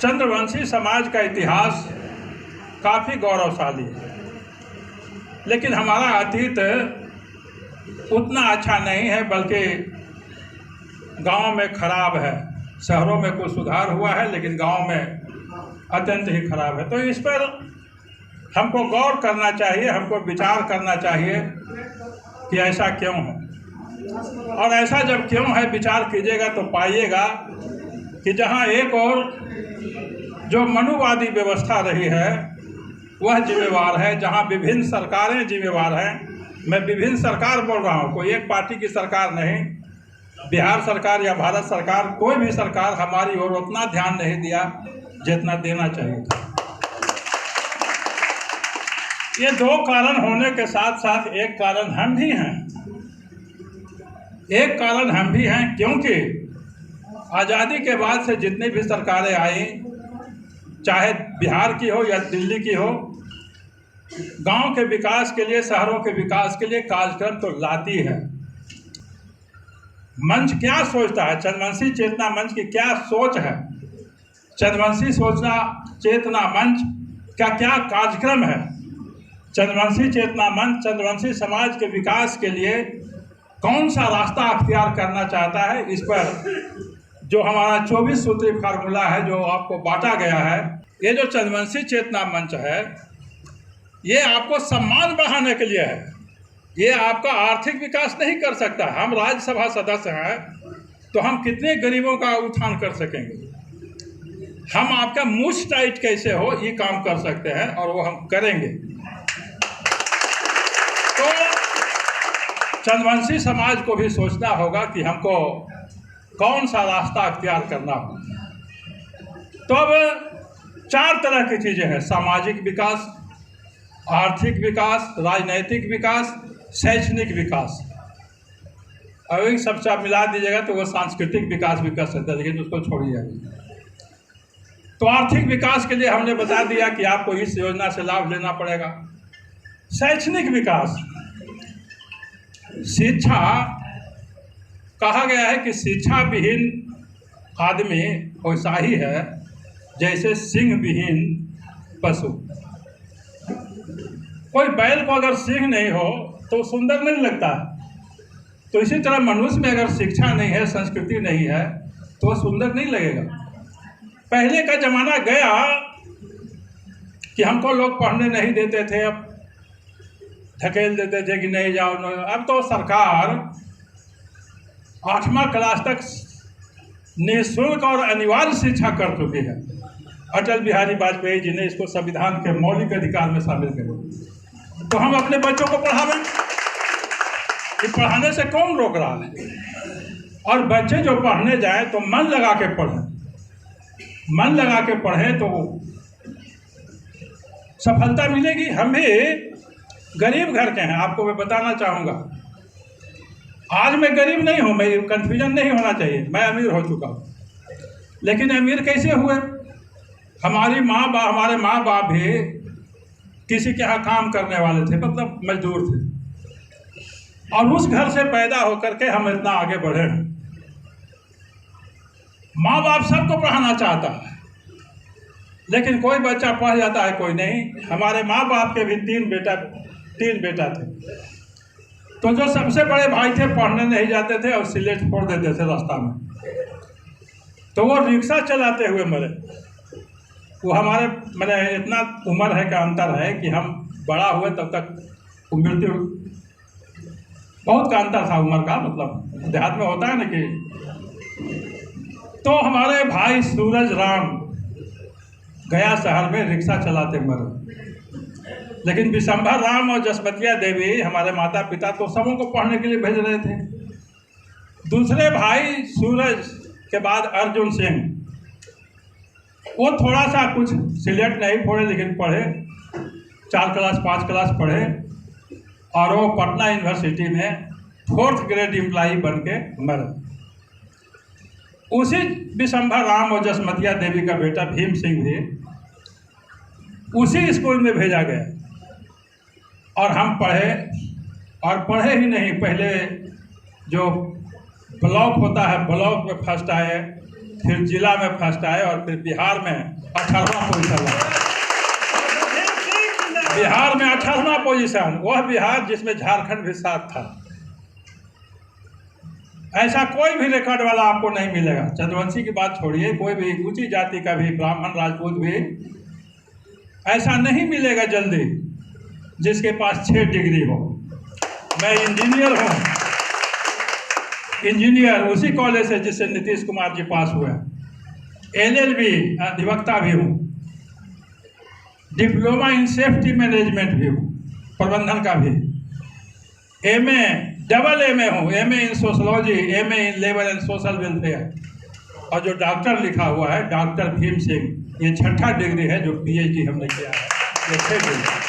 चंद्रवंशी समाज का इतिहास काफ़ी गौरवशाली है, लेकिन हमारा अतीत उतना अच्छा नहीं है, बल्कि गांव में खराब है। शहरों में कुछ सुधार हुआ है, लेकिन गांव में अत्यंत ही खराब है। तो इस पर हमको गौर करना चाहिए, हमको विचार करना चाहिए कि ऐसा क्यों है, और ऐसा जब क्यों है विचार कीजिएगा तो पाइएगा कि जहां एक और जो मनुवादी व्यवस्था रही है वह जिम्मेवार है, जहां विभिन्न सरकारें जिम्मेवार हैं। मैं विभिन्न सरकार बोल रहा हूं, कोई एक पार्टी की सरकार नहीं। बिहार सरकार या भारत सरकार, कोई भी सरकार हमारी ओर उतना ध्यान नहीं दिया जितना देना चाहिए था। ये दो कारण होने के साथ साथ एक कारण हम भी हैं। एक कारण हम भी हैं क्योंकि आज़ादी के बाद से जितनी भी सरकारें आई, चाहे बिहार की हो या दिल्ली की हो, गांव के विकास के लिए, शहरों के विकास के लिए कार्यक्रम तो लाती है। मंच क्या सोचता है, चंद्रवंशी चेतना मंच की क्या सोच है, चंद्रवंशी सोचना चेतना मंच का क्या कार्यक्रम है, चंद्रवंशी चेतना मंच चंद्रवंशी समाज के विकास के लिए कौन सा रास्ता अख्तियार करना चाहता है। इस पर जो हमारा 24 सूत्री फार्मूला है जो आपको बांटा गया है, ये जो चंद्रवंशी चेतना मंच है ये आपको सम्मान बढ़ाने के लिए है। ये आपका आर्थिक विकास नहीं कर सकता। हम राज्यसभा सदस्य हैं तो हम कितने गरीबों का उत्थान कर सकेंगे, हम आपका मूछ टाइट कैसे हो ये काम कर सकते हैं, और वो हम करेंगे। तो चंद्रवंशी समाज को भी सोचना होगा कि हमको कौन सा रास्ता अख्तियार करना हो। तो अब 4 तरह की चीज़ें हैं: सामाजिक विकास, आर्थिक विकास, राजनैतिक विकास, शैक्षणिक विकास। अब इन सब आप मिला दीजिएगा तो वो सांस्कृतिक विकास भी कर सकते हैं, लेकिन उसको छोड़िए अभी। तो आर्थिक विकास के लिए हमने बता दिया कि आपको इस योजना से लाभ लेना पड़ेगा। शैक्षणिक विकास, शिक्षा, कहा गया है कि शिक्षा विहीन आदमी वैसा ही है जैसे सिंह विहीन पशु। कोई बैल को अगर सिंह नहीं हो तो सुंदर नहीं लगता है। तो इसी तरह मनुष्य में अगर शिक्षा नहीं है, संस्कृति नहीं है, तो वह सुंदर नहीं लगेगा। पहले का जमाना गया कि हमको लोग पढ़ने नहीं देते थे, अब धकेल देते थे कि नहीं जाओ। अब तो सरकार 8वां क्लास तक निःशुल्क और अनिवार्य शिक्षा कर चुकी है। अटल बिहारी वाजपेयी जी ने इसको संविधान के मौलिक अधिकार में शामिल किया। तो हम अपने बच्चों को पढ़ावें, कि पढ़ाने से कौन रोक रहा है। और बच्चे जो पढ़ने जाए तो मन लगा के पढ़ें, मन लगा के पढ़ें तो सफलता मिलेगी। हम भी गरीब घर के हैं, आपको मैं बताना चाहूँगा। आज मैं गरीब नहीं हूँ, मैं कन्फ्यूजन नहीं होना चाहिए, मैं अमीर हो चुका हूँ। लेकिन अमीर कैसे हुए? हमारे माँ बाप भी किसी के यहाँ काम करने वाले थे, मतलब मजदूर थे, और उस घर से पैदा होकर के हम इतना आगे बढ़े हैं। माँ बाप सबको पढ़ाना चाहता है, लेकिन कोई बच्चा पढ़ जाता है, कोई नहीं। हमारे माँ बाप के भी 3 बेटा थे। तो जो सबसे बड़े भाई थे पढ़ने नहीं जाते थे और सिलेट फोड़ देते थे रास्ता में, तो वो रिक्शा चलाते हुए मरे। वो हमारे मैंने इतना उम्र है का अंतर है कि हम बड़ा हुए तब तक मृत्यु बहुत का अंतर था उम्र का, मतलब देहात में होता है ना कि। तो हमारे भाई सूरज राम गया शहर में रिक्शा चलाते मरे। लेकिन विशंभर राम और जसवतिया देवी हमारे माता पिता तो सबों को पढ़ने के लिए भेज रहे थे। दूसरे भाई सूरज के बाद अर्जुन सिंह, वो थोड़ा सा कुछ सिलेट नहीं फोड़े, लेकिन पढ़े, 4 क्लास 5 क्लास पढ़े, और वो पटना यूनिवर्सिटी में 4th ग्रेड एम्प्लॉई बन के मरे। उसी विशंभर राम और जसमतिया देवी का बेटा भीम सिंह भी उसी स्कूल में भेजा गया, और हम पढ़े। और पढ़े ही नहीं, पहले जो ब्लॉक होता है, ब्लॉक में फर्स्ट आए, फिर जिला में फर्स्ट आए और फिर बिहार में 18वां पोजीशन लाए। बिहार में 18वां पोजीशन, वह बिहार जिसमें झारखंड भी साथ था। ऐसा कोई भी रिकॉर्ड वाला आपको नहीं मिलेगा। चंद्रवंशी की बात छोड़िए, कोई भी ऊंची जाति का भी, ब्राह्मण राजपूत भी ऐसा नहीं मिलेगा जल्दी जिसके पास 6 डिग्री हो। मैं इंजीनियर हूँ, इंजीनियर उसी कॉलेज से जिससे नीतीश कुमार जी पास हुए। LLB अधिवक्ता भी हूँ, डिप्लोमा इन सेफ्टी मैनेजमेंट भी हूँ, प्रबंधन का भी। MA डबल MA हूँ, MA in sociology, MA in labour and social welfare. और जो डॉक्टर लिखा हुआ है डॉक्टर भीम सिंह, ये 6ठा डिग्री है जो PhD हमने किया है। ये 6 डिग्री।